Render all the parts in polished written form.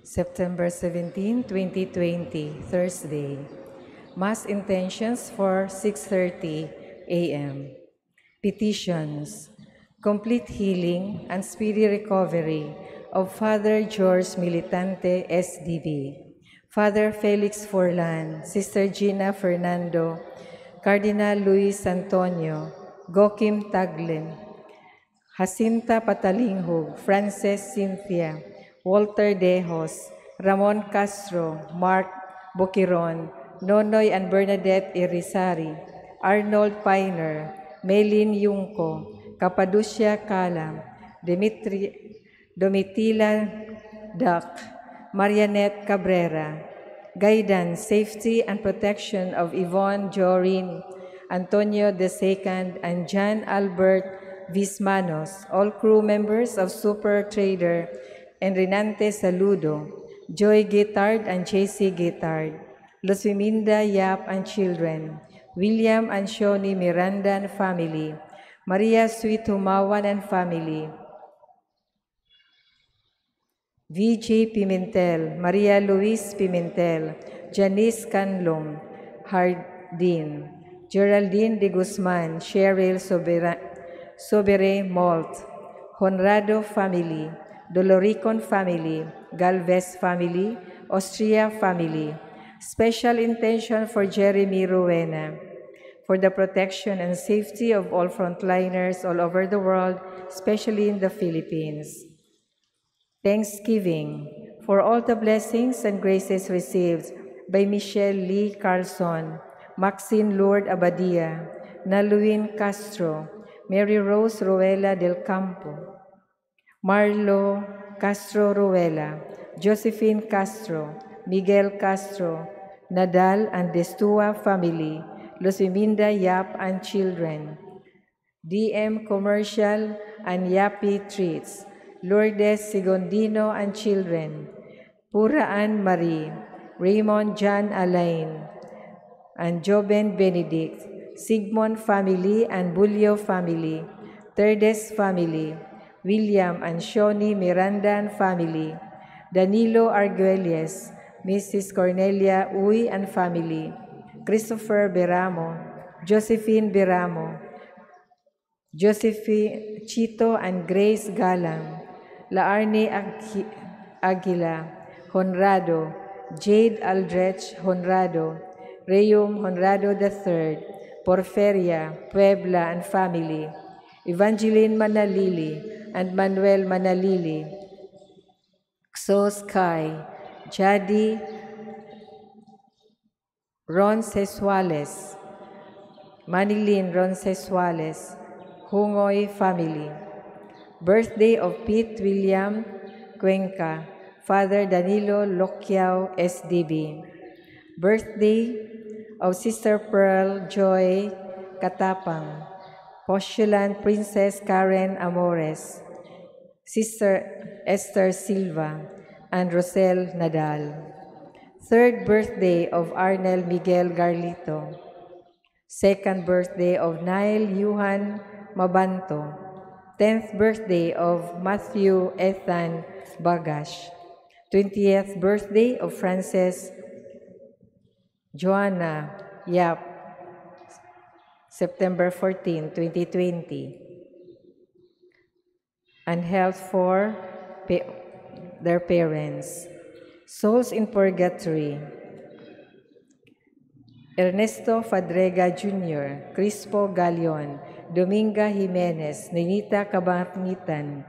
September 17, 2020, Thursday. Mass intentions for 6:30 a.m. Petitions. Complete healing and speedy recovery of Father George Militante, SDB, Father Felix Forlan, Sister Gina Fernando, Cardinal Luis Antonio, Gokim Taglen, Jacinta Patalinghog, Frances Cynthia, Walter Dejos, Ramon Castro, Mark Boquiron, Nonoy and Bernadette Irizarry, Arnold Piner, Maylin Yungko, Cappadocia Calam, Domitila Duck, Marianette Cabrera, guidance, safety, and protection of Yvonne Jorin, Antonio II, and John Albert Vismanos, all crew members of Super Trader, and Renante Saludo, Joy Guitard and JC Guitard, Luciminda Yap and children, William and Shoni Miranda and family, Maria Sweet Humawan and family, VJ Pimentel, Maria Luis Pimentel, Janice Canlom, Hardin, Geraldine de Guzman, Cheryl Sobere Malt, Honrado family, Doloricon family, Galvez family, Austria family. Special intention for Jeremy Rowena, for the protection and safety of all frontliners all over the world, especially in the Philippines. Thanksgiving for all the blessings and graces received by Michelle Lee Carlson, Maxine Lourdes Abadia, Naluin Castro, Mary Rose Ruela del Campo, Marlo Castro Ruela, Josephine Castro, Miguel Castro, Nadal and Destua family, Luciminda Yap and children, DM Commercial and Yapi Treats, Lourdes Sigondino and children, Puraan Marie, Raymond John Alain, and Joben Benedict, Sigmund family and Bulio family, Terdes family, William and Shoni Miranda and family, Danilo Arguelles, Mrs. Cornelia Uy and family, Christopher Beramo, Josephine Beramo, Josephine Chito and Grace Galang, Laarne Aguila, Honrado, Jade Aldrich Honrado, Reyum Honrado III, Porferia, Puebla and family, Evangeline Manalili and Manuel Manalili, Xos Kai, Jadi Roncesuales, Manilin Roncesuales, Hungoy family. Birthday of Pete William Cuenca, Father Danilo Loquiao, SDB. Birthday of Sister Pearl Joy Katapang, Postulant Princess Karen Amores, Sister Esther Silva, and Rosel Nadal. Third birthday of Arnel Miguel Garlito. Second birthday of Nail Yuhan Mabanto. 10th birthday of Matthew Ethan Bagash. 20th birthday of Frances Joanna Yap, September 14, 2020. And health for their parents. Souls in Purgatory. Ernesto Fadrega Jr., Crispo Galion, Dominga Jimenez, Ninita Cabangitan,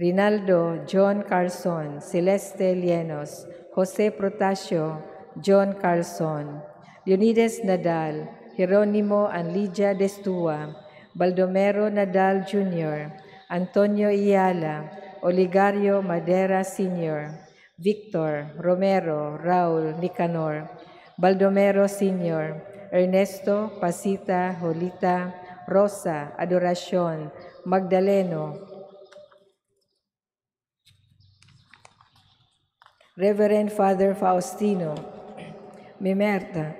Rinaldo John Carlson, Celeste Lienos, Jose Protasio, John Carlson, Leonides Nadal, Jeronimo and Lydia Destua, Baldomero Nadal Jr., Antonio Iyala, Oligario Madera Sr., Victor Romero Raul Nicanor, Baldomero Sr., Ernesto Pasita Jolita Rosa Adoracion Magdaleno, Reverend Father Faustino Mimerta,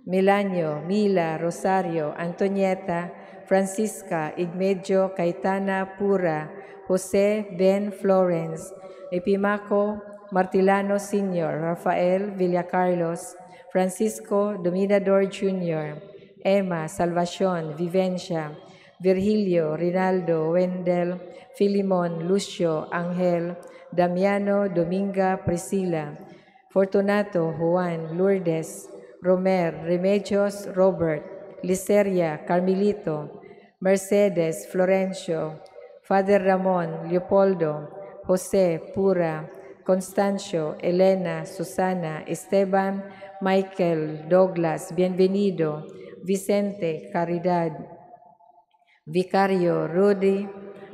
Milanio, Mila, Rosario, Antonieta, Francisca Igmedio Cayetana Pura, Jose Ben Florence, Epimaco Martilano Sr., Rafael Villacarlos, Francisco Dominador Jr., Emma Salvacion Vivencia, Virgilio Rinaldo Wendel, Filimon Lucio Angel, Damiano Dominga Priscila, Fortunato Juan Lourdes, Romer Remedios Robert, Liceria Carmelito, Mercedes Florencio, Father Ramon Leopoldo, Jose Pura, Constancio, Elena, Susana, Esteban, Michael, Douglas, Bienvenido, Vicente, Caridad, Vicario, Rudy,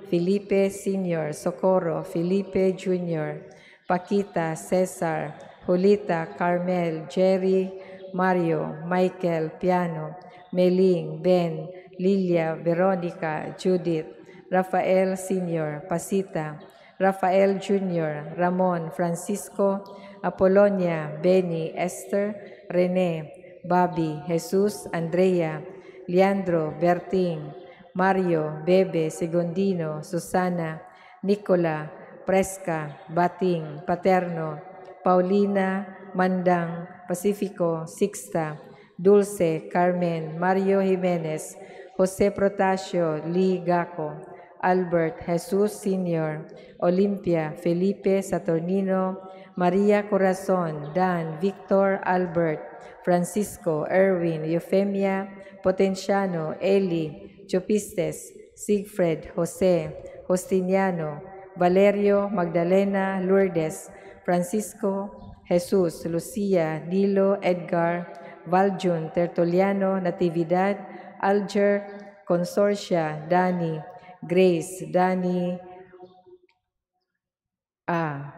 Felipe Sr., Socorro, Felipe Jr., Paquita, Cesar, Julita, Carmel, Jerry, Mario, Michael, Piano, Meling, Ben, Lilia, Veronica, Judith, Rafael Sr., Pasita, Rafael Jr., Ramon, Francisco, Apolonia, Benny, Esther, Rene, Bobby, Jesus, Andrea, Leandro, Berting, Mario, Bebe, Segundino, Susana, Nicola, Presca, Bating, Paterno, Paulina, Mandang, Pacifico, Sixta, Dulce, Carmen, Mario Jimenez, Jose Protasio, Lee Gaco, Albert, Jesus Sr., Olympia, Felipe Saturnino, Maria Corazon, Dan, Victor, Albert, Francisco, Erwin, Eufemia, Potenciano, Eli, Chopistes, Siegfried, Jose, Justiniano, Valerio, Magdalena, Lourdes, Francisco, Jesus, Lucia, Nilo, Edgar, Valjun, Tertuliano, Natividad, Alger, Consorcia, Dani, Grace, Dani,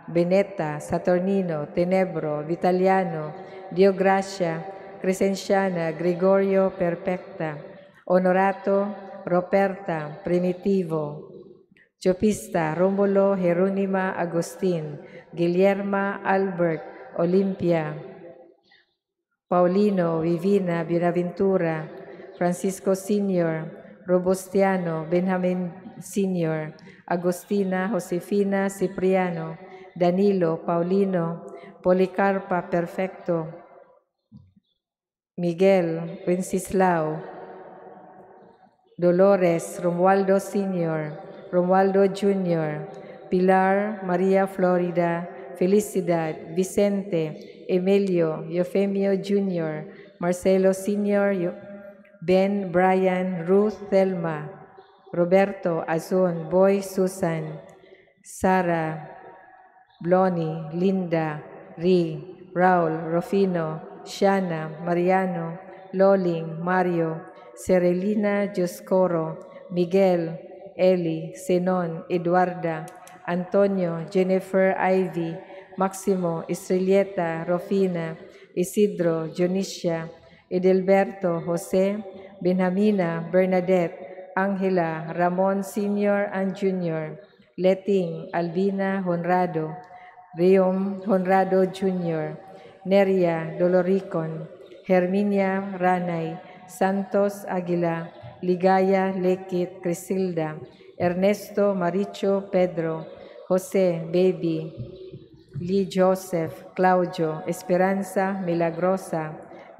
Beneta, Saturnino, Tenebro, Vitaliano, Diogracia, Crescenciana, Gregorio, Perfecta, Honorato, Roberta, Primitivo, Jopista, Romulo, Jerónima, Agustín, Guillerma, Albert, Olimpia, Paulino, Vivina, Bienaventura, Francisco Sr., Robustiano, Benjamin Sr., Agustina, Josefina, Cipriano, Danilo, Paulino, Policarpa, Perfecto, Miguel, Wenceslao, Dolores, Romualdo Sr., Romualdo Jr., Pilar, María Florida, Felicidad, Vicente, Emilio, Eufemio Jr., Marcelo Sr., Ben, Brian, Ruth, Thelma, Roberto, Azun, Boy, Susan, Sara, Bloni, Linda, Ri, Raul, Rufino, Shana, Mariano, Loling, Mario, Serelina, Joscoro, Miguel, Eli, Zenon, Eduarda, Antonio, Jennifer, Ivy, Maximo, Estrelleta, Rofina, Isidro, Jonicia, Edelberto, Jose, Benjamina, Bernadette, Angela, Ramon Sr. and Jr., Leting, Albina, Honrado, Riom, Honrado Jr., Neria, Doloricon, Herminia, Ranay, Santos, Aguila, Ligaya, Lekit, Crisilda, Ernesto, Maricho, Pedro, Jose, Baby, Lee Joseph, Claudio, Esperanza, Milagrosa,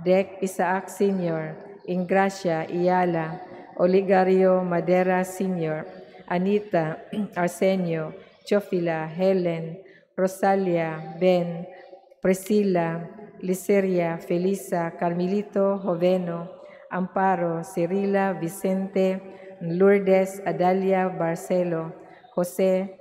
Dec Isaac Sr., Ingracia, Iyala, Oligario Madera Sr., Anita, Arsenio, Chofila, Helen, Rosalia, Ben, Priscilla, Liceria, Felisa, Carmelito, Joveno, Amparo, Cirila, Vicente, Lourdes, Adalia, Barcelo, Jose,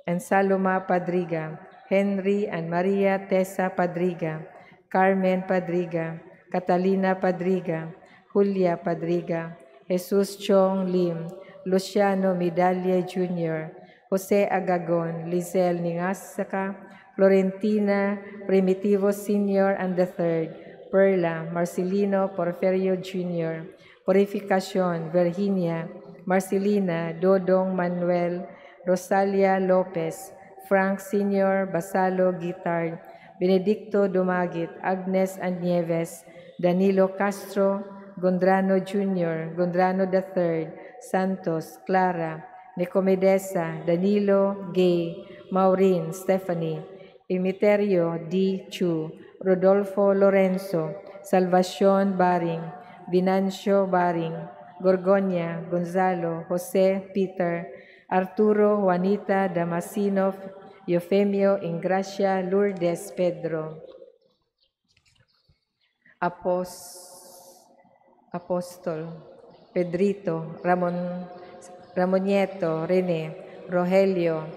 and Saloma Padriga, Henry and Maria Tessa Padriga, Carmen Padriga, Catalina Padriga, Julia Padriga, Jesus Chong Lim, Luciano Medalia Jr., Jose Agagon, Lizelle Ningasaka, Florentina Primitivo Sr. and III, Perla, Marcelino Porferio Jr., Purificación, Virginia, Marcelina, Dodong Manuel, Rosalia Lopez, Frank Sr., Basalo Guitard, Benedicto Dumagit, Agnes and Nieves, Danilo Castro, Gondrano Jr., Gondrano III, Santos, Clara, Nicomedesa, Danilo, Gay, Maureen, Stephanie, Imiterio D. Chu, Rodolfo Lorenzo, Salvacion Baring, Venancio Baring, Gorgonia, Gonzalo, Jose Peter, Arturo, Juanita, Damasino, Eufemio, Ingracia, Lourdes, Pedro. Apostol, Pedrito, Ramonieto, Rene, Rogelio,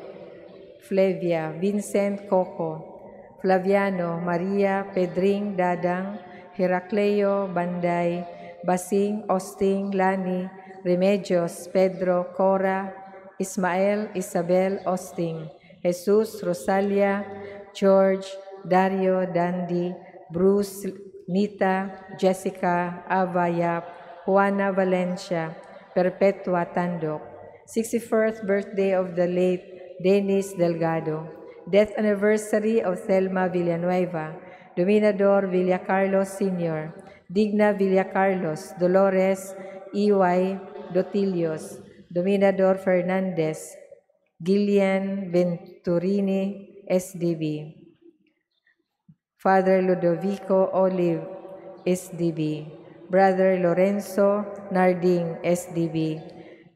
Flavia, Vincent, Coco, Flaviano, Maria, Pedring, Dadang, Heracleo, Banday, Basing, Austin, Lani, Remedios, Pedro, Cora, Ismael, Isabel, Austin, Jesus, Rosalia, George, Dario, Dandy, Bruce, Nita, Jessica, Ava Yap, Juana Valencia, Perpetua Tandok. 61st birthday of the late Dennis Delgado. Death anniversary of Thelma Villanueva, Dominador Villacarlos Sr., Digna Villacarlos, Dolores E.Y. Dotilios, Dominador Fernandez, Gillian Venturini, SDB. Father Ludovico Olive, SDB. Brother Lorenzo Narding, SDB.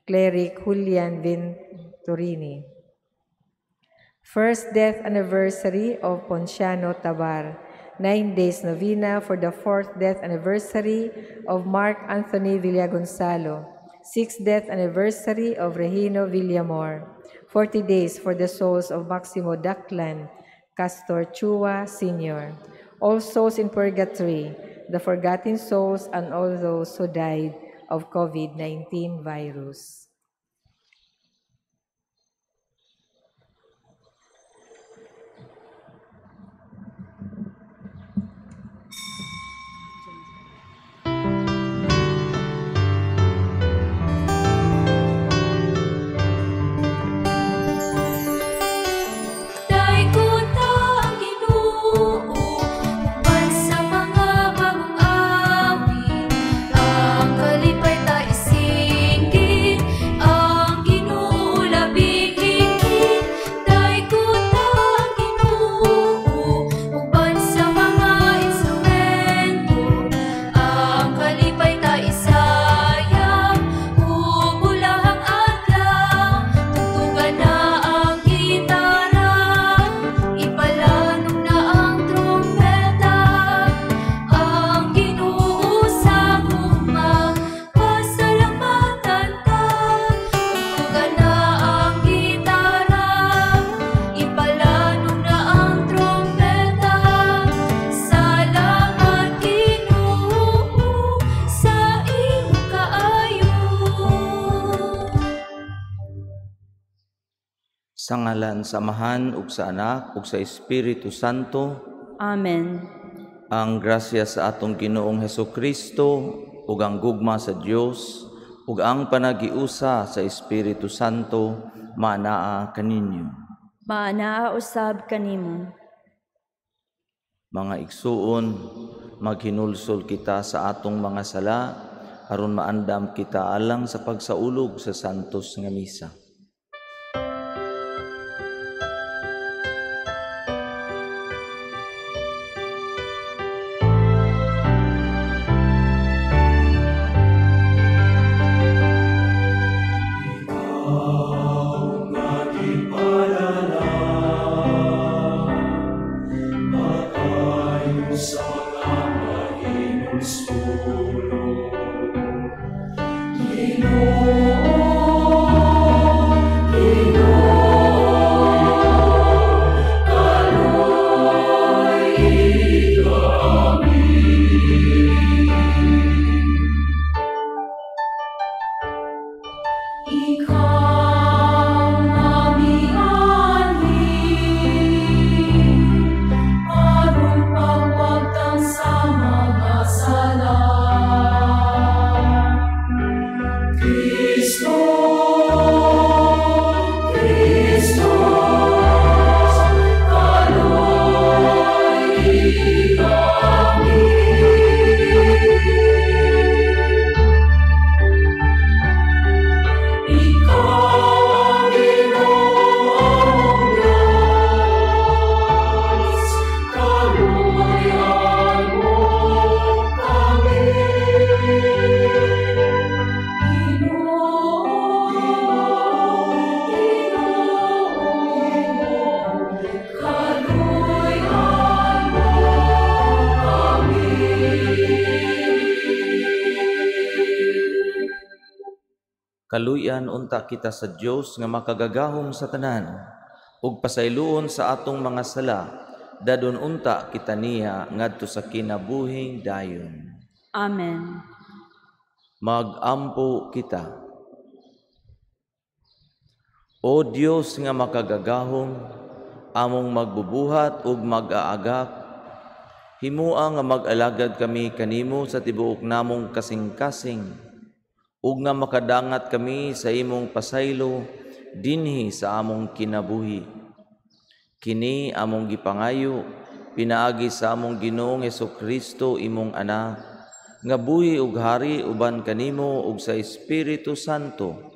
Cleric Julian Venturini. First death anniversary of Ponciano Tabar. 9 days novena for the 4th death anniversary of Mark Anthony Villagonzalo. 6th death anniversary of Regino Villamor. 40 days for the souls of Maximo Daclan, Castor Chua Sr. All souls in purgatory, the forgotten souls, and all those who died of COVID-19 virus. Sa ngalan sa Amahan ug sa Anak ug sa Espiritu Santo. Amen. Ang grasya sa atong Ginoong Hesukristo ug ang gugma sa Dios ug ang panagiusa sa Espiritu Santo maanaa kaninyo. Maanaa usab kanimo. Mga igsuon, maghinulsol kita sa atong mga sala aron maandam kita alang sa pagsaulog sa santos nga misa. Ginoo Kaluyan unta kita sa Dios nga makagagahom sa tanan, ug pasayloon sa atong mga sala, dadon unta kita niya ngadto sa kinabuhing dayon. Amen. Magampo kita. O Dios nga makagagahom, among magbubuhat ug mag-aagak, himua nga mag-alagad kami kanimo sa tibuok namong kasing-kasing, ug nga makadangat kami sa imong pasaylo dinhi sa among kinabuhi. Kini among gipangayo pinaagi sa among Ginoong Hesukristo imong anak, nga buhi ug hari uban kanimo ug sa Espiritu Santo,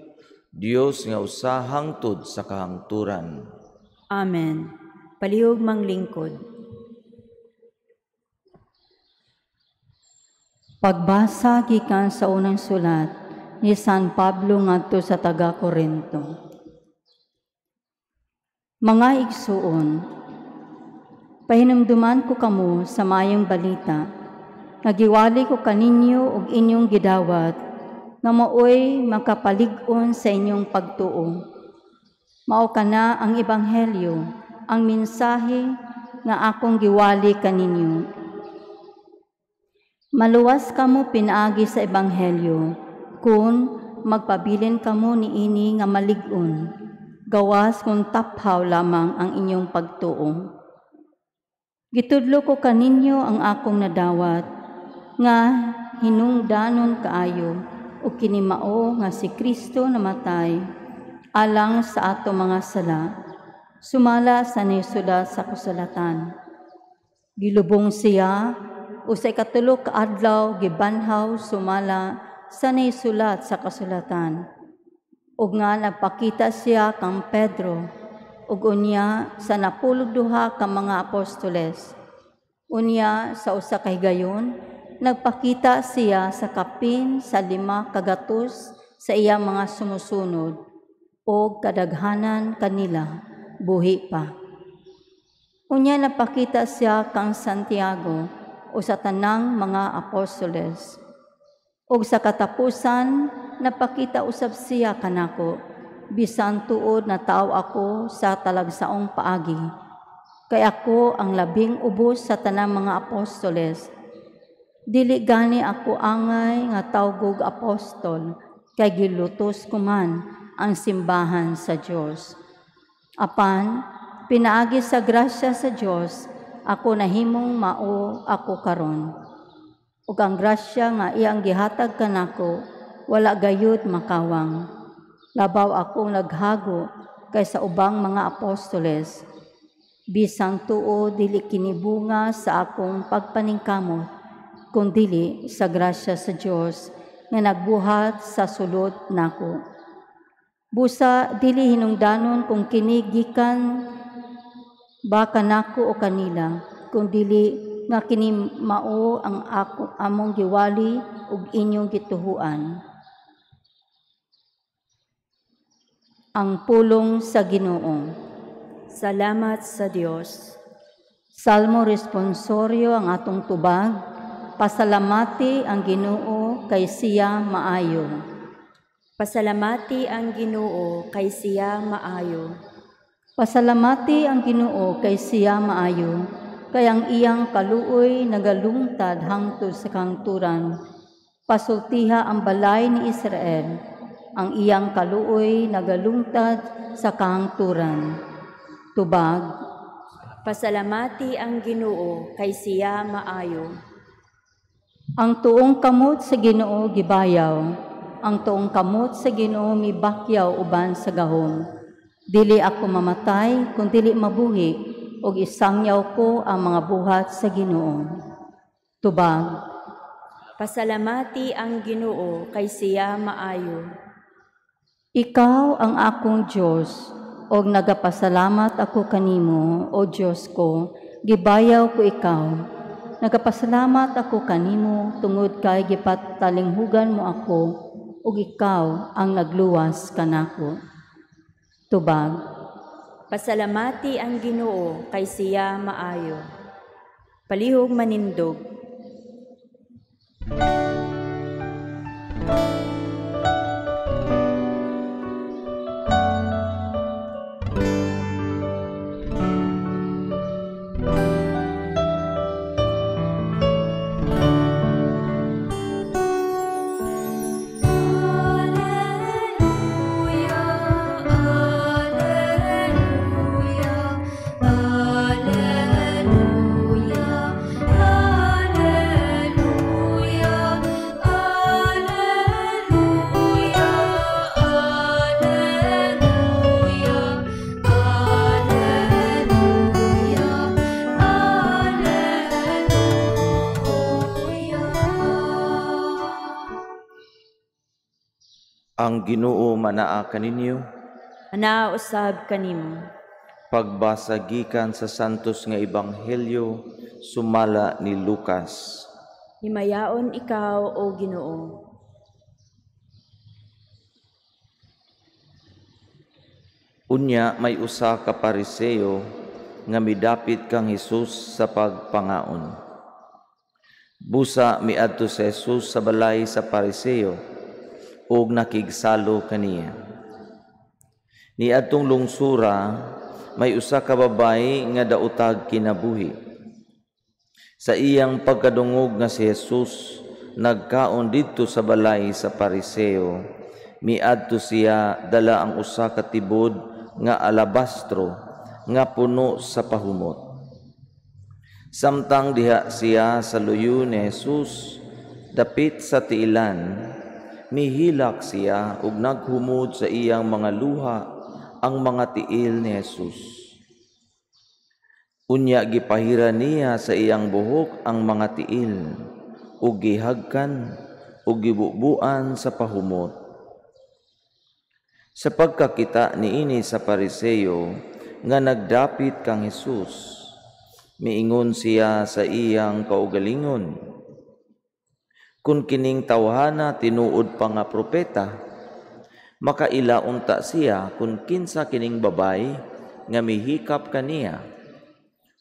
Dios nga usa hangtod sa kahangturan. Amen. Palihog manglingkod. Pagbasa gikan sa unang sulat ni San Pablo ngadto sa taga-Korinto. Mga igsuon, pahinumduman ko kamo sa mayong balita, nagiwali ko kaninyo ug inyong gidawat, nga maoy makapalig-on sa inyong pagtuo. Mao kana ang ebanghelyo, ang mensahe nga akong giwali kaninyo. Maluwas kamo pinaagi sa ebanghelyo, kung magpabilin kamo niini nga malig-on, gawas kung taphaw lamang ang inyong pagtuo. Gitudlo ko kaninyo ang akong nadawat, nga hinungdanon kaayo, o kinimao nga si Kristo namatay, alang sa ato mga sala, sumala sa naisulat sa kasulatan. Gilubong siya, o sa ikatulo ka adlaw gibanhaw sumala sa naisulat sa kasulatan. Ug nga nagpakita siya kang Pedro, ug unya sa 12 ka mga apostoles. Unya sa usa ka higayon, nagpakita siya sa kapin sa 5 kagatos sa iyang mga sumusunod, o kadaghanan kanila, buhi pa. Unya napakita siya kang Santiago, o sa tanang mga apostoles. O sa katapusan, napakita usab siya kanako, bisan tuod na tao ako sa talagsaong paagi. Kay ako ang labing ubos sa tanang mga apostoles. Dili gani ako angay nga tawgog apostol, kay gilutos ko man ang simbahan sa Dios. Apan, pinaagi sa grasya sa Dios, ako nahimong mao ako karon. Ug ang grasya nga iyang gihatag kanako, wala gayud makawang. Labaw akong naghago kaysa ubang mga apostoles. Bisan tuo dili kinibunga sa akong pagpaningkamot, kundili sa grasya sa Dios nga nagbuhat sa sulod nako. Busa dili hinungdanon kung kini gikan ba kanako o kanila, kundili nga kini mao ang among giwali ug inyong gituhuan. Ang pulong sa Ginoo. Salamat sa Dios. Salmo responsoryo ang atong tubag. Pasalamati ang Ginoo kay siya maayo. Pasalamati ang Ginoo kay siya maayo. Pasalamati ang Ginoo kay siya maayo, kay ang iyang kaluoy nagalungtad hangtod sa kahangturan. Pasultiha ang balay ni Israel, ang iyang kaluoy nagalungtad sa kahangturan. Tubag. Pasalamati ang Ginoo kay siya maayo. Ang tuong kamot sa Ginoo gibayaw, ang tuong kamot sa Ginoo mibakyaw uban sa gahom. Dili ako mamatay, kung dili mabuhi, ug isangyaw ko ang mga buhat sa Ginoo. Tubag. Pasalamati ang Ginoo kay siya maayo. Ikaw ang akong Dios, og nagapasalamat ako kanimo, o Dios ko, gibayaw ko ikaw. Nagapasalamat ako kanimo tungod kay gipatalinghugan mo ako, ug ikaw ang nagluwas kanako. Tubag. Pasalamati ang Ginoo kay siya maayo. Palihog manindog. Ang Ginoo manaa kaninyo. Ana usab kanimo. Pagbasa gikan sa santos nga ebanghelyo sumala ni Lucas. Himayaon ikaw, O Ginoo. Unya may usa ka Pariseo nga midapit kang Hesus sa pagpangaon. Busa miadto si Jesus sa balay sa Pariseo ug nakigsalo kaniya. Niadtong lungsura may usa ka babayi nga daotag kinabuhi. Sa iyang pagkadungog nga si Jesus nagkaon didto sa balay sa Pariseo, miadto siya dala ang usa ka tibod nga alabastro nga puno sa pahumot. Samtang diha siya sa luyo ni Jesus dapit sa tiilan, mihilak siya ug naghumod sa iyang mga luha ang mga tiil ni Jesus. Unya gipahira niya sa iyang buhok ang mga tiil ug gihagkan ug gibubuan sa pahumot. Sa pagkakita niini sa Pariseo nga nagdapit kang Jesus, miingon siya sa iyang kaugalingon, kung kining tawhana tinuod pa nga propeta, makailaunta siya kung kinsa kining babay nga mihikap kaniya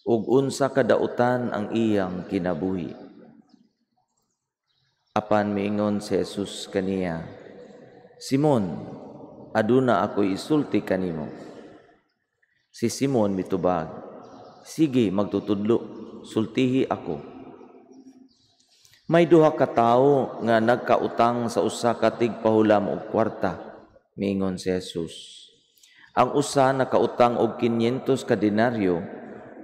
ug unsa kadautan ang iyang kinabuhi. Apan miingon si Jesus kaniya, Simon, aduna ako'y isulti kanimo. Si Simon mitubag, sige magtutudlo, sultihi ako. May duha ka tawo nga nagkautang sa usa ka tigpahulam og kwarta, miingon si Jesus. Ang usa nakautang og 500 ka denaryo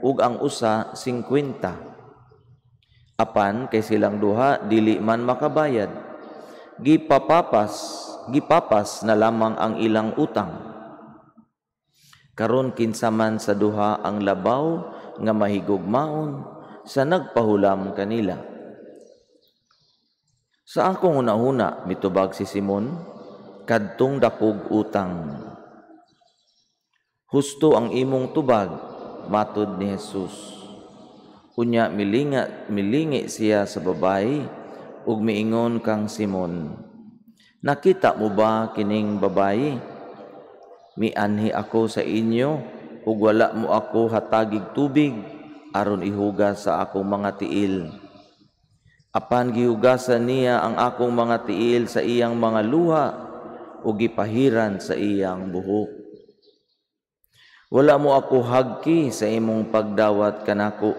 ug ang usa 50. Apan kay silang duha dili man makabayad, gipapas na lamang ang ilang utang. Karon kinsa man sa duha ang labaw nga mahigugmaon sa nagpahulam kanila. Sa akong una-una, mitubag si Simon, kadtong dakog utang. Husto ang imong tubag, matud ni Jesus. Unya milingi siya sa babayi ug miingon kang Simon, nakita mo ba kining babayi? Mianhi ako sa inyo ug wala mo ako hatagig tubig aron ihugas sa akong mga tiil. Apan gihugasan niya ang akong mga tiil sa iyang mga luha ug gipahiran sa iyang buhok. Wala mo ako hagki sa imong pagdawat kanako.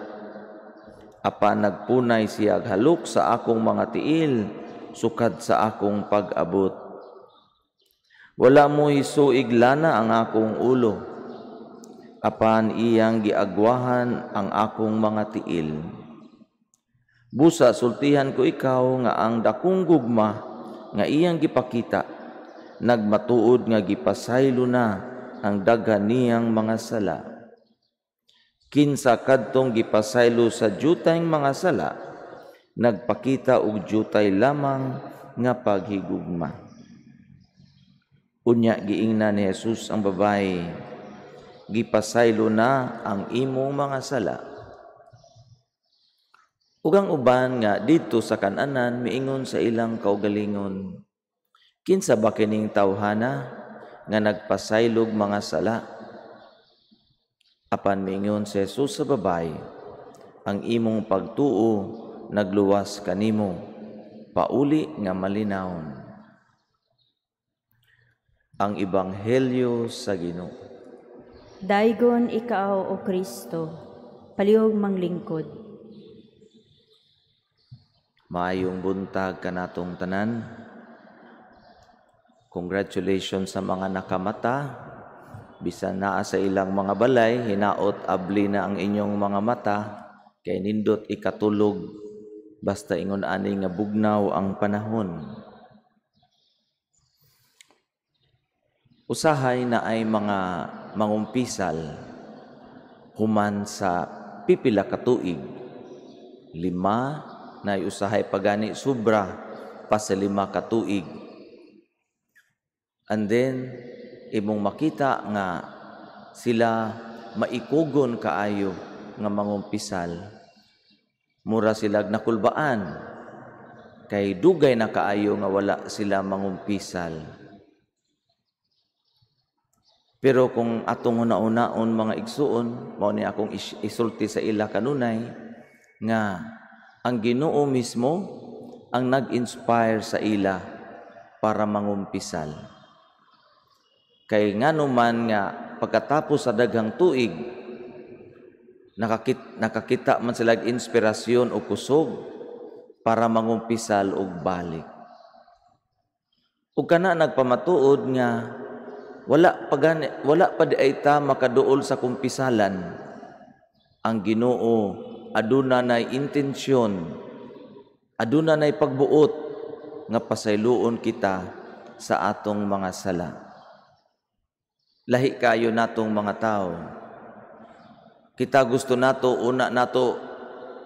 Apan nagpunay siya halok sa akong mga tiil sukad sa akong pag-abot. Wala mo hisuig lana ang akong ulo, apan iyang giagwahan ang akong mga tiil. Busa sultihan ko ikaw nga ang dakong gugma nga iyang gipakita, nagmatuod nga gipasaylo na ang daghan niyang mga sala. Kinsa kadtong gipasaylo sa jutay mga sala, nagpakita og jutay lamang nga paghigugma. Unya giingnan ni Jesus ang babayi, gipasaylo na ang imong mga sala. Ug ang uban nga dito sa kan-anan miingon sa ilang kaugalingon, kinsa ba kining tawhana nga nagpasaylog mga sala? Apan miingon si Jesus sa babayi, ang imong pagtuo nagluwas kanimo, pauli nga malinawon. Ang Ebanghelyo sa Ginoo. Daygon ikaw, O Kristo, palihog manglingkod. Maayong buntag kanatong tanan. Congratulations sa mga nakamata. Bisan naa sa ilang mga balay, hinaot abli na ang inyong mga mata, kay nindot ikatulog, basta ingon ani nga bugnaw ang panahon. Usahay na ay mga mangumpisal human sa pipila ka tuig. 5 na usahay pagani sobra pa sa 5 ka tuig. And then imong makita nga sila maikugon kaayo nga mangumpisal. Mura sila nakulbaan kay dugay na kaayo nga wala sila mangumpisal. Pero kung atong una-unaon mga igsuon, mao ni akong isulti sa ila kanunay nga ang Ginoo mismo ang nag-inspire sa ila para mangumpisal. Kay nganuman nga pagkatapos sa daghang tuig nakakita man sila inspirasyon o kusog para mangumpisal og balik. Ug kana nagpamatuod nga wala pa di ay ta makaduol sa kumpisalan. Ang Ginoo aduna nay intensyon, aduna nay pagbuot nga pasayloon kita sa atong mga sala. Lahi kayo natong mga tao. Kita gusto nato una nato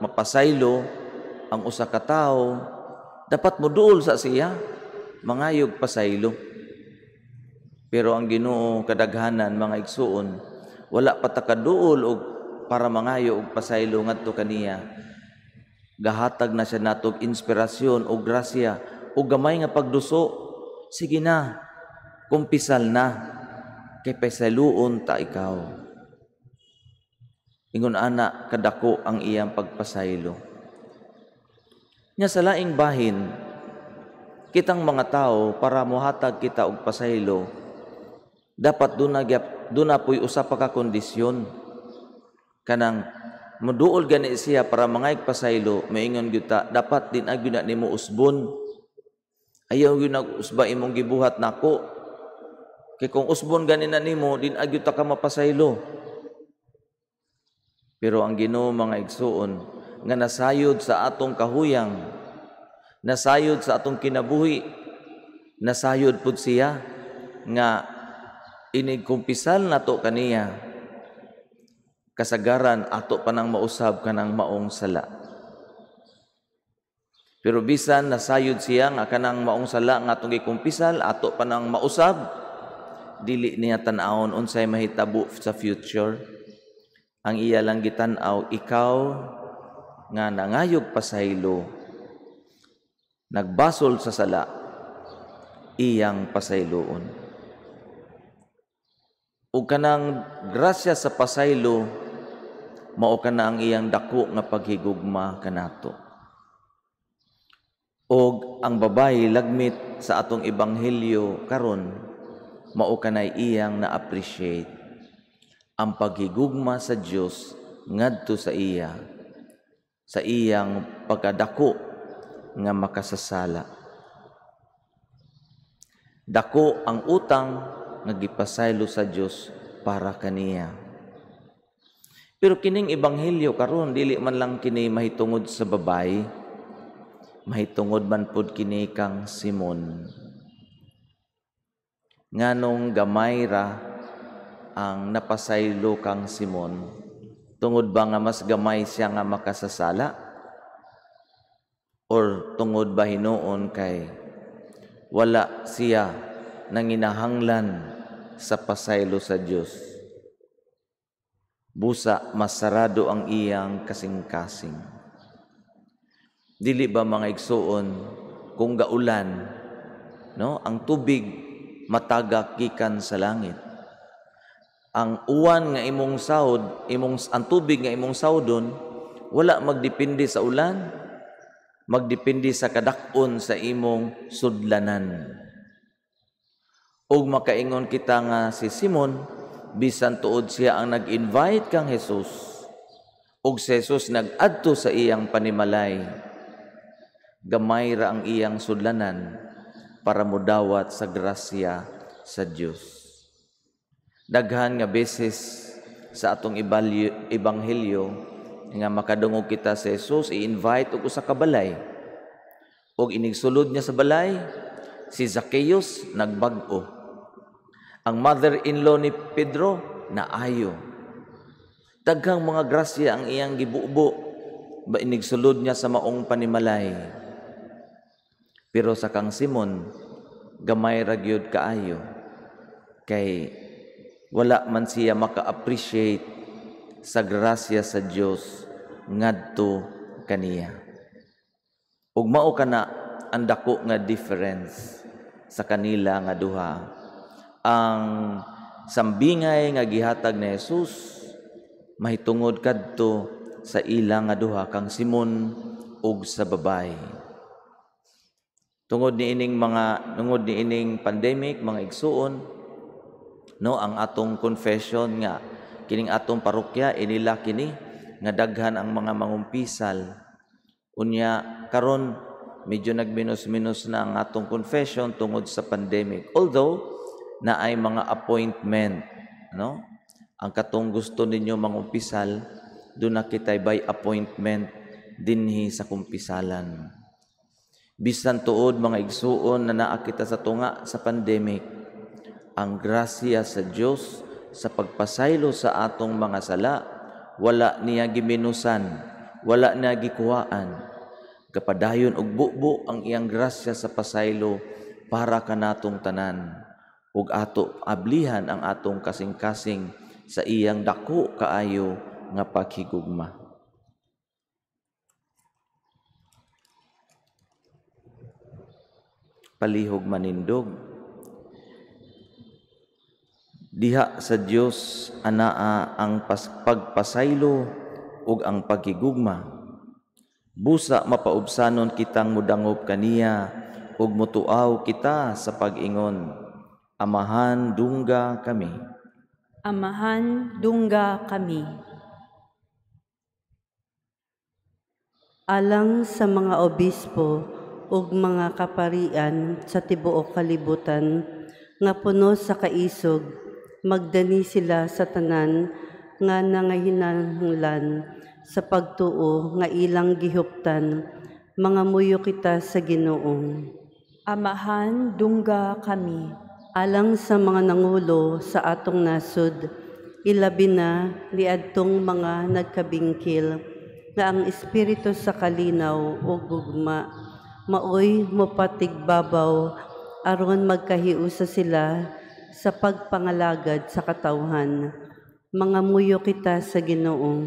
mapasaylo ang usa ka tawo, dapat moduol sa siya mangayog pasaylo. Pero ang Ginoo kadaghanan mga igsuon, wala pa ta kaduol og para mangayo og pasaylo ngadto kaniya. Gahatag na siya natog inspirasyon o grasya o gamay nga pagduso. Sige na, kumpisal na, kay pasayloon ta ikaw. Ingon ana kadako ang iyang pagpasaylo. Nya sa laing bahin, kitang mga tao para mohatag kita og pasaylo, dapat duna po'y usa pa ka kondisyon. Kanang moduol gani siya para mangayog pasaylo, maingon gyud ta dapat din agyo na nimo usbon. Ayaw gyud nag-usba imong gibuhat nako. Kay kung usbon gani na nimo, din agyo ta ka mapasaylo. Pero ang Ginoo mga igsuon nga nasayod sa atong kahuyang, nasayod sa atong kinabuhi, nasayod pud siya nga inigkumpisal nato kaniya, kasagaran ato pa nang mausab kanang maong sala. Pero bisan nasayod siya nga kanang maong sala nga atong gikumpisal, ato pa nang mausab, dili niya tan-awon unsay mahitabo sa future. Ang iya lang gitan-aw, ikaw nga nangayog pasaylo, nagbasol sa sala, iyang pasayloon. Ug kanang grasya sa pasaylo, mao kana ang iyang dako nga paghigugma kanato. Og ang babayi lagmit sa atong ebanghelyo karon, mao kanay iyang na-appreciate ang paghigugma sa Dios ngadto sa iya, sa iyang pagkadako nga makasasala. Dako ang utang nagipasaylo sa Dios para kaniya. Pero kining ebanghelyo karon dili man lang kini mahitungod sa babayi, mahitungod man pud kini kang Simon. Nganong gamay ra ang napasaylo kang Simon, tungod ba nga mas gamay siya nga makasasala? Or tungod ba hinuon kay wala siya nanginahanglan sa pasaylo sa Dios? Busa masarado ang iyang kasing-kasing. Dili ba mga igsuon kung gaulan, no, ang tubig matagak gikan sa langit. Ang uwan nga imong sahod, ang tubig nga imong sawdon, wala magdepende sa ulan, magdepende sa kadak-on sa imong sudlanan. Og makaingon kita nga si Simon, bisan tuod siya ang nag-invite kang Jesus, og si Jesus nag-adto sa iyang panimalay, gamay ra ang iyang sudlanan para modawat sa grasya sa Dios. Daghan nga beses sa atong ebanghelyo nga makadungog kita sa Jesus, i-invite og usa ka balay. Og inigsulod niya sa balay, si Zacchaeus nagbag-o. Ang mother-in-law ni Pedro naayo. Daghang mga grasya ang iyang gibubo, ba inigsulod niya sa maong panimalay. Pero sa kang Simon, gamay ra gyud kaayo kay wala man siya maka-appreciate sa grasya sa Dios ngadto kaniya. Ug mao kana ang dako nga difference sa kanila nga duha. Ang sambingay nga gihatag ni Jesus mahitungod kadto sa ila nga duha kang Simon ug sa babay. Tungod ni ining pandemic mga igsuon, no, ang atong confession nga kining atong parokya inila kini nga daghan ang mga mangumpisal. Unya karon medyo nagminus-minus na ang atong confession tungod sa pandemic. Although na ay mga appointment, no? Ang katong gusto ninyo mangumpisal, doon na kitay by appointment dinhi sa kumpisalan. Bisan tuod mga igsuon na naa kita sa tunga sa pandemic, ang grasya sa Dios sa pagpasaylo sa atong mga sala, wala niya giminusan, wala niya gikuhaan. Kapadayon og bubo ang iyang grasya sa pasaylo para kanatong tanan, ug ato ablihan ang atong kasing-kasing sa iyang dako kaayo nga paghigugma. Palihog manindog. Diha sa Dios anaa ang pagpasaylo ug ang paghigugma. Busa mapaubsanon kitang mudangob kaniya ug mutuaw kita sa pag-ingon. Amahan dungga kami. Amahan dungga kami. Alang sa mga obispo ug mga kaparian sa tibuok kalibutan nga puno sa kaisog, magdani sila sa tanan nga nangahinahanglan sa pagtuo nga ilang gihuptan, mga muyo kita sa Ginoo. Amahan dungga kami. Alang sa mga nangulo sa atong nasud, ilabi na liadtong mga nagkabingkil nga ang espiritu sa kalinaw o gugma maoy mopatigbabaw aron magkahiusa sila sa pagpangalagad sa katawhan. Mga muyo kita sa Ginoo.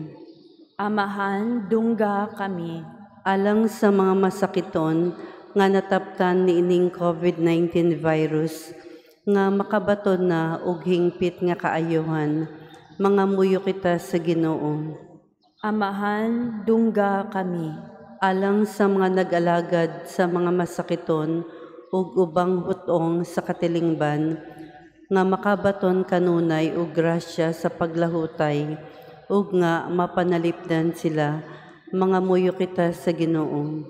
Amahan dungga kami. Alang sa mga masakiton nga nataptan ni ining COVID-19 virus nga makabaton na og hingpit nga kaayuhan, mga muyo kita sa Ginoo. Amahan dungga kami. Alang sa mga nag-alagad sa mga masakiton ug ubang hutong sa katilingban nga makabaton kanunay og grasya sa paglahutay ug nga mapanalipdan sila, mga muyo kita sa Ginoo.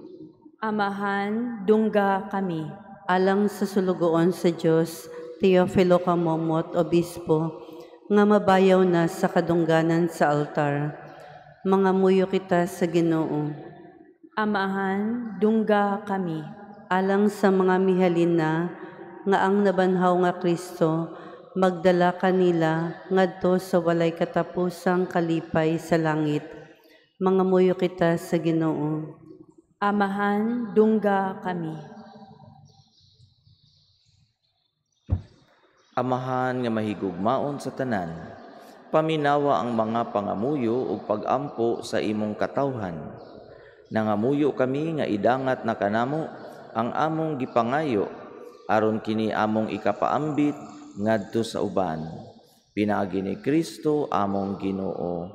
Amahan dungga kami. Alang sa sulugoon sa Dios, Teofilo Kamomot, Obispo, nga mabayaw na sa kadungganan sa altar, mga muyo kita sa Ginoo. Amahan dungga kami. Alang sa mga mihalin na nga ang nabanhaw nga Kristo, magdala kanila ngadto sa walay katapusang kalipay sa langit, mga muyo kita sa Ginoo. Amahan dungga kami. Amahan nga mahigugmaon sa tanan, paminawa ang mga pangamuyo ug pag-ampo sa imong katawhan. Nangamuyo kami nga idangat na kanamo ang among gipangayo aron kini among ikapaambit ngadto sa uban. Pinaagi ni Kristo among Ginoo.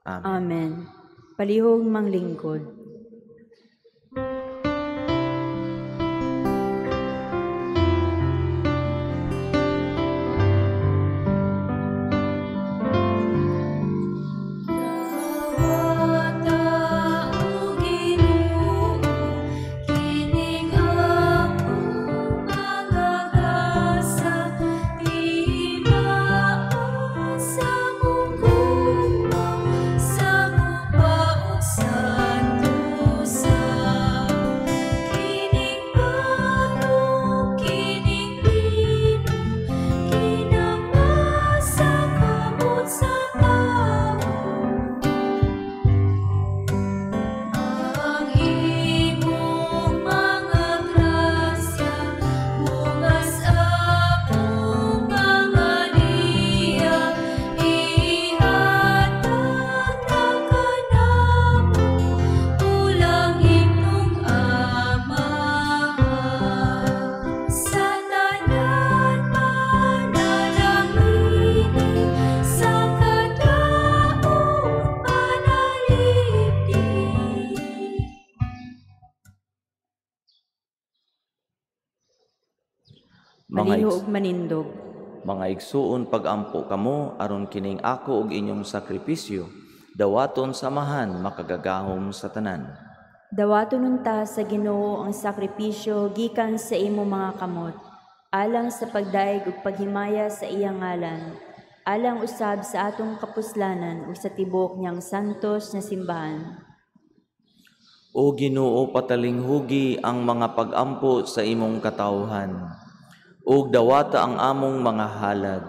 Amen. Amen. Palihog manglingkod. Sa Maliho ug manindog. Mga igsuon pagampo kamo aron kining ako og inyong sakripisyo dawaton samahan makagagahom sa tanan. Dawaton unta sa Ginoo ang sakripisyo gikan sa imo mga kamot, alang sa pagdaig ug paghimaya sa iyang ngalan, alang usab sa atong kapuslanan ug sa tibok niyang santos na simbahan. O Ginoo, patalinghugi ang mga pagampo sa imong katawhan, ug dawata ang among mga halad.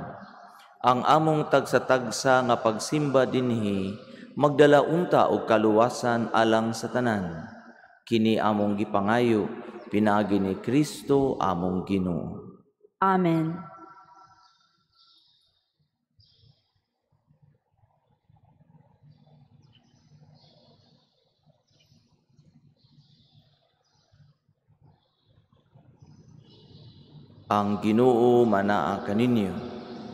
Ang among tagsa-tagsa nga pagsimba dinhi magdala unta og kaluwasan alang sa tanan. Kini among gipangayo pinaagi ni Kristo among Ginoo. Amen. Ang Ginoo manaa kaninyo.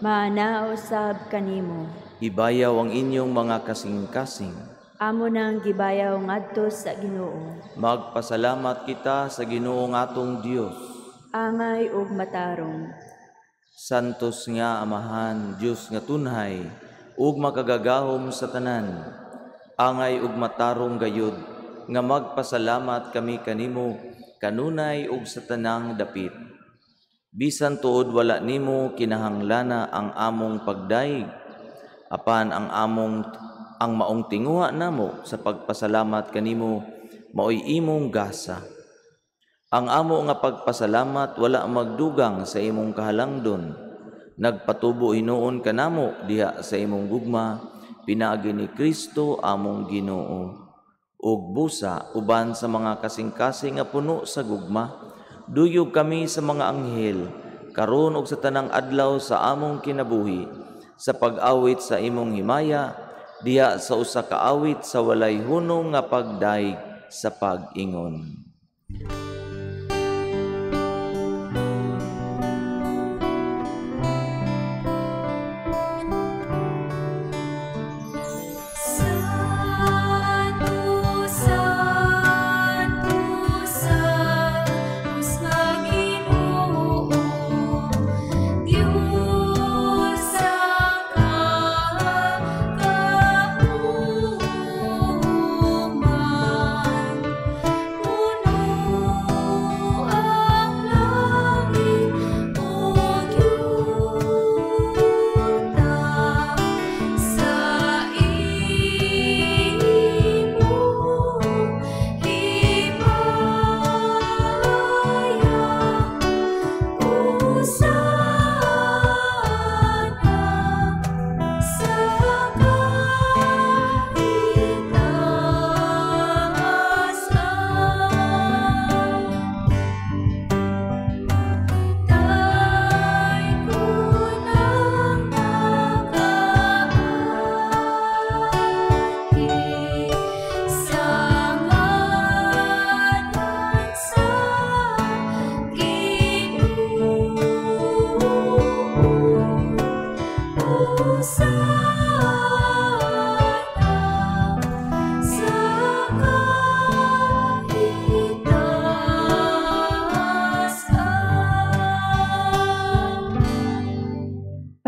Maanao sab kanimo. Ibayaw ang inyong mga kasing-kasing. Amo nang gibayaw ngadto sa Ginoo. Magpasalamat kita sa Ginoo ngatong Dios. Angay ug matarong. Santos nga Amahan, Dios nga tunhay, ug makagagahom sa tanan. Angay ug matarong gayud nga magpasalamat kami kanimo kanunay ug sa tanang dapit. Bisan tuod wala nimo kinahanglana ang among pagdaig, apan ang maong tinguha namo sa pagpasalamat kanimo maoy imong gasa. Ang amo nga pagpasalamat wala magdugang sa imong kahalangdon. Nagpatubo hinuon kanamo diha sa imong gugma pinaagi ni Kristo among Ginoo. Ug busa uban sa mga kasing-kasing nga puno sa gugma, duyog kami sa mga anghel, karon og sa tanang adlaw sa among kinabuhi, sa pag-awit sa imong himaya, diha sa usa ka awit sa walay hunong nga pagdaig sa pag-ingon.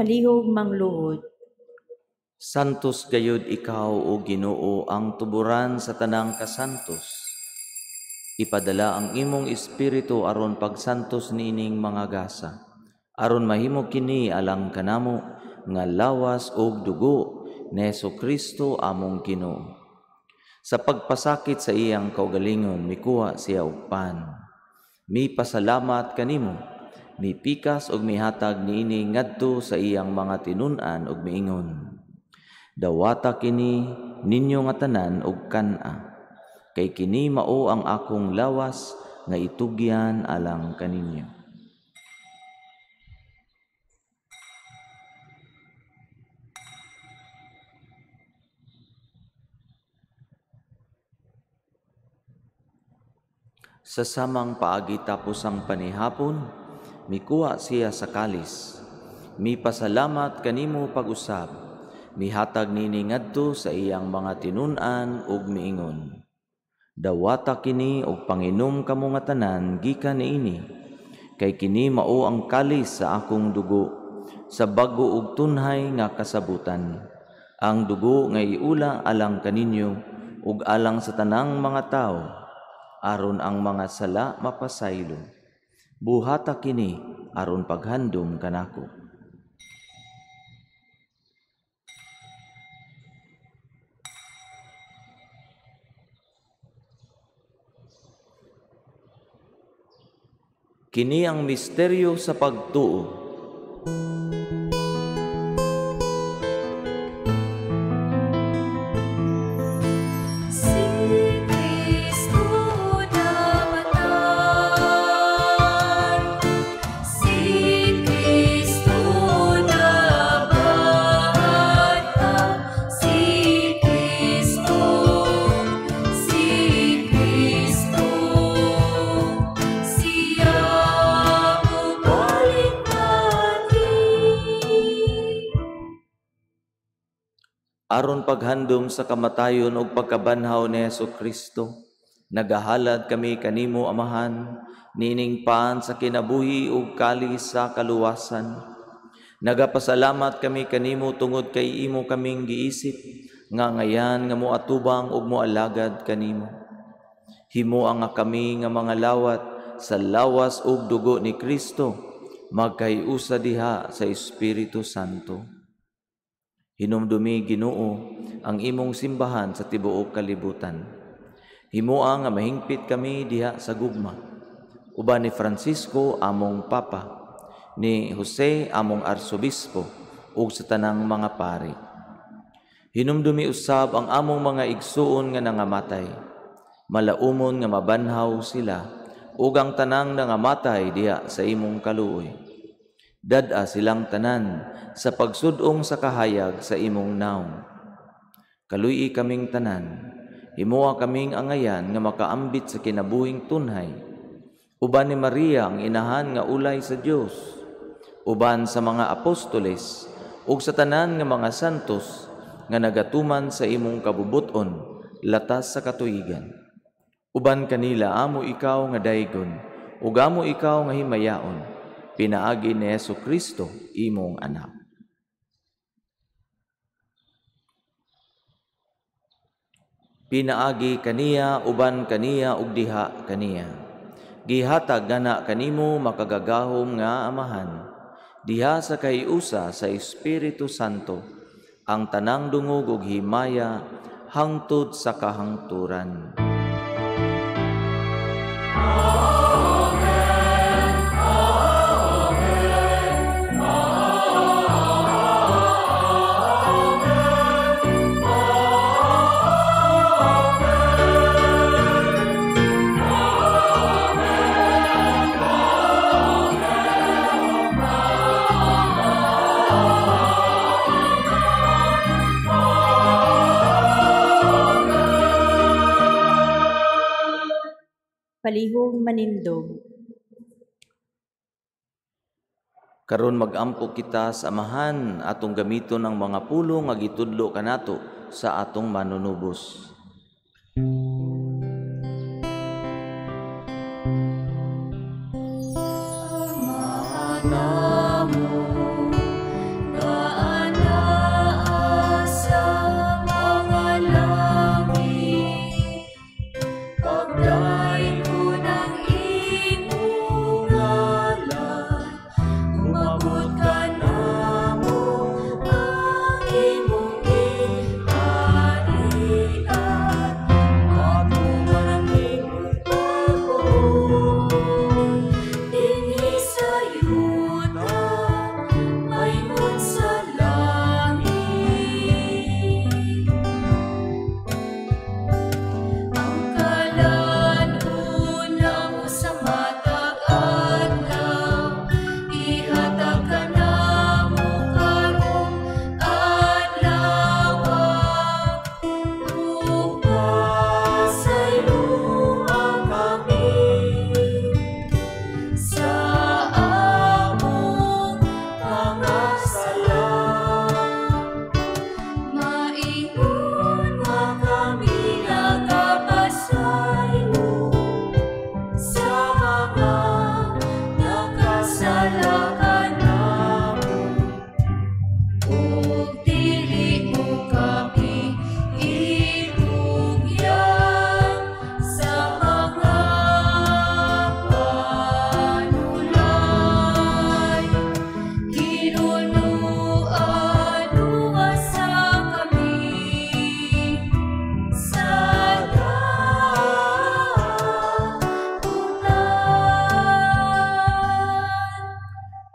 Palihog mangluhod. Santos gayud ikaw o Ginoo ang tuburan sa tanang kasantos. Ipadala ang imong espiritu aron pagsantos niining mga gasa, aron mahimo kini alang kanamo nga lawas og dugo ni Jesu-Kristo among Ginoo. Sa pagpasakit sa iyang kaugalingon mikuha siya og pan. Mipasalamat kanimo, mipikas og mihatag niini ngadto sa iyang mga tinun-an og miingon. Dawata kini ninyo nga tanan og kan-a, kay kini mao ang akong lawas nga itugyan alang kaninyo. Sa samang paagi tapos ang panihapon, mikuha siya sa kalis. Mipasalamat kanimo pag-usab, mihatag nini ngadto sa iyang mga tinun-an ug miingon. Dawata kini og panginom kamo nga tanan gikan niini, Kay kini mao ang kalis sa akong dugo, sa bago ug tunhay nga kasabutan. Ang dugo nga iula alang kaninyo ug alang sa tanang mga tao, aron ang mga sala mapasaylo. Buhata kini aron paghandom kanako. Kini ang misteryo sa pagtuo. Aron paghandom sa kamatayon ug pagkabanhaw ni Jesucristo, nagahalad kami kanimo Amahan, nining paan sa kinabuhi ug kalis sa kaluwasan. Nagapasalamat kami kanimo tungod kay imo kaming giisip, nga ngayan nga moatubang ug moalagad kanimo. Himuang nga kami nga mga lawat sa lawas ug dugo ni Kristo, magkayusa diha sa Espiritu Santo. Hinumdumi Ginoo ang imong simbahan sa tibuok kalibutan. Himuang nga mahingpit kami diha sa gugma. Uban ni Francisco among Papa, ni Jose among Arsobispo, ug sa tanang mga pari. Hinumdumi usab ang among mga igsuon nga nangamatay. Malaumon nga mabanhaw sila, ug ang tanang nangamatay diha sa imong kaluoy. Dad-a silang tanan sa pagsudong sa kahayag sa imong naong. Kaluy kaming tanan, himuha kaming angayan nga makaambit sa kinabuhing tunhay. Uban ni Maria ang inahan nga ulay sa Dios, uban sa mga apostoles ug sa tanan nga mga santos nga nagatuman sa imong kabubuton latas sa katuigan. Uban kanila amo ikaw nga daygon ug amo ikaw nga himayaon, pinaagi ni Jesucristo imong anak. Pinaagi kaniya uban kaniya ug diha kaniya. Gihatag gana kanimo makagagahom nga Amahan, diha sa kayusa sa Espiritu Santo, ang tanang dungog ug himaya hangtod sa kahangturan. Palihog manindog. Karon mag-ampo kita sa Amahan atong gamiton ang mga pulo nga gitudlo kanato sa atong manunubos.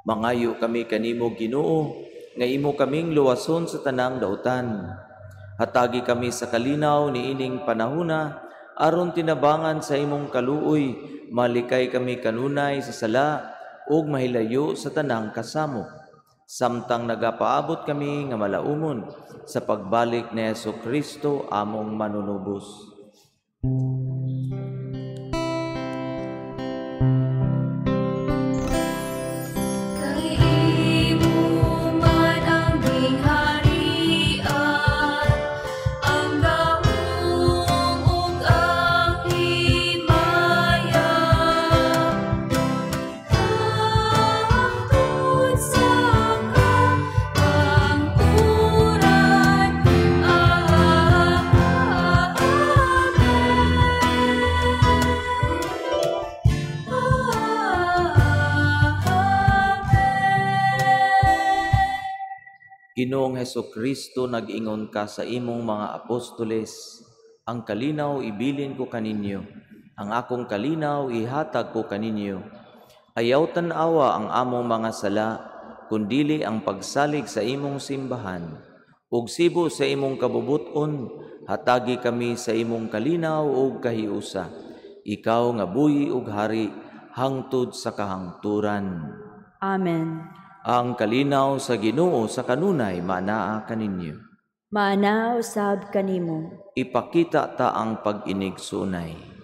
Mangayo kami kanimo Ginoo, nga imo kaming luwason sa tanang dautan. Hatagi kami sa kalinaw ni ining panahuna, aron tinabangan sa imong kaluoy, malikay kami kanunay sa sala, ug mahilayo sa tanang kasamo. Samtang nagapaabot kami nga malaumon sa pagbalik ni Jesucristo among manunubos. Ginoong Hesukristo, nag-ingon ka sa imong mga apostoles, ang kalinaw ibilin ko kaninyo, ang akong kalinaw ihatag ko kaninyo. Ayaw tan-awa ang among mga sala, kundili ang pagsalig sa imong simbahan. Ug sibo sa imong kabubuton, hatagi kami sa imong kalinaw ug kahiusa. Ikaw nga buhi ug hari, hangtod sa kahangturan. Amen. Ang kalinaw sa Ginoo sa kanunay manaa kaninyo. Maana usab kanimo. Ipakita ta ang pag-inigsunay.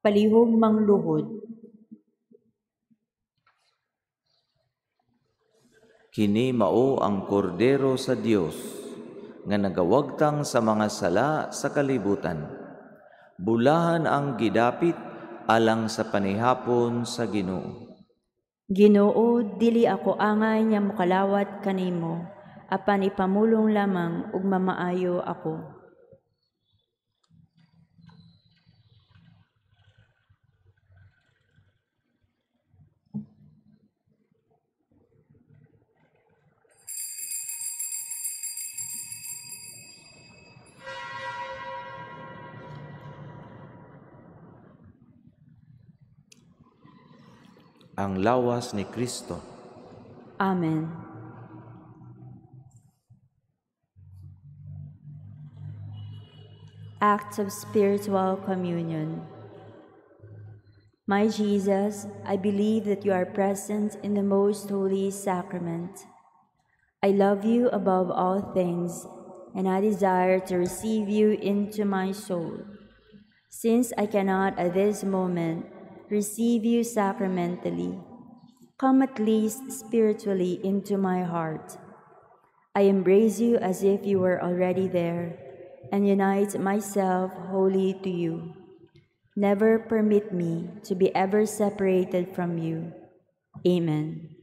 Palihog mangluhod. Kini mao ang kordero sa Dios nga nagawagtang sa mga sala sa kalibutan. Bulahan ang gidapit alang sa panihapon sa Ginoo. Ginoo, dili ako angay nga mokalawat kanimo, apan ipamulong lamang ug mamaayo ako. Ang lawas ni Kristo. Amen. Acts of Spiritual Communion. My Jesus, I believe that you are present in the most holy sacrament. I love you above all things, and I desire to receive you into my soul. Since I cannot at this moment receive you sacramentally, come at least spiritually into my heart. I embrace you as if you were already there, and unite myself wholly to you. Never permit me to be ever separated from you. Amen.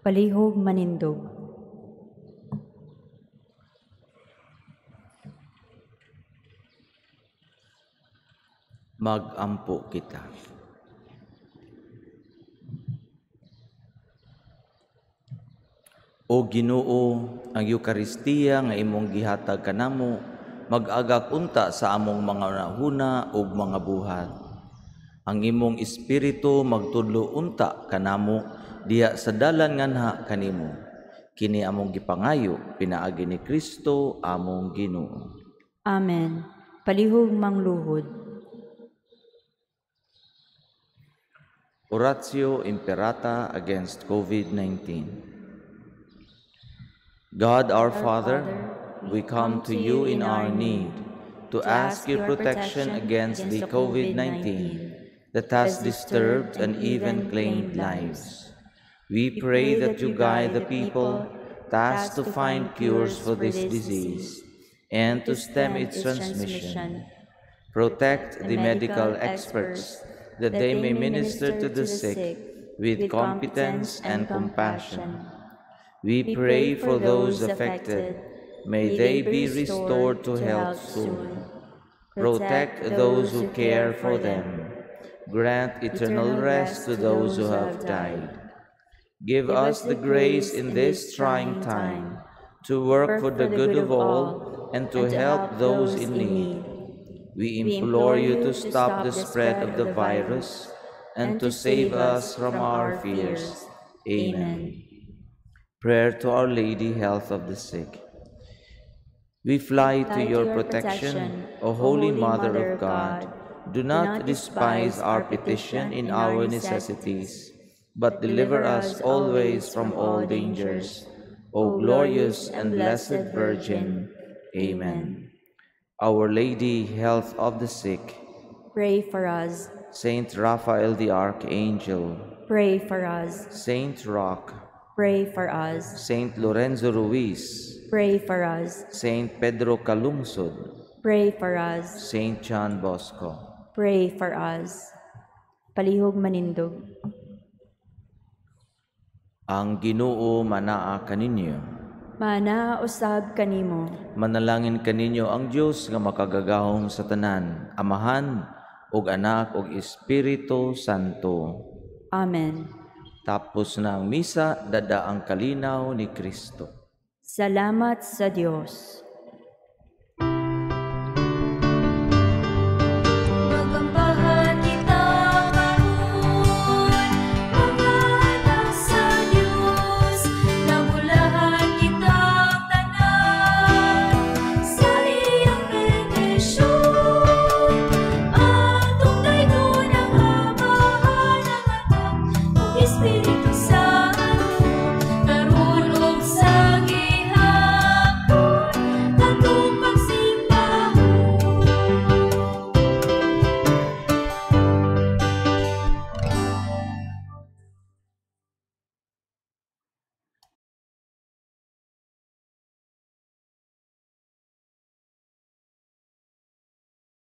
Palihog manindog. Mag-ampo kita. O Ginoo, ang Eukaristiya nga imong gihatag kanamo mag-agak unta sa among mga nahuna ug mga buhat. Ang imong espiritu magtudlo unta kanamo diha sa dalan nganha kanimo. Kini among gipangayo pinaagi ni Kristo among Ginoo. Amen. Palihog mangluhod. Oratio Imperata against COVID-19. God our Father, we come to you in our need to ask your protection against the COVID-19 that has disturbed and even claimed lives. We pray that you guide the people tasked to find cures for this disease and to stem its transmission. Protect the medical experts that they may minister to the sick with competence and compassion. We pray for those affected. May they be restored to health soon. Protect those who care for them. Grant eternal rest to those who have died. Give us the grace in this trying time to work for the good of all and to help those in need. We implore you to stop the spread of the virus and to save us from our fears. Amen. Prayer to Our Lady, Health of the Sick. We fly to your protection, O Holy Mother of God. Do not despise our petition in our necessities, but deliver us always from all dangers. O glorious and blessed Virgin. Amen. Our Lady, Health of the Sick. Pray for us. Saint Raphael the Archangel. Pray for us. Saint Roch. Pray for us. Saint Lorenzo Ruiz. Pray for us. Saint Pedro Calungsod. Pray for us. Saint John Bosco. Pray for us. Palihog manindog. Ang Ginoo manaa kaninyo. Mana usab kanimo. Manalangin kaninyo ang Dios nga makagagahom sa tanan, Amahan ug Anak ug Espiritu Santo. Amen. Tapos na ang misa, dada ang kalinaw ni Kristo. Salamat sa Diyos.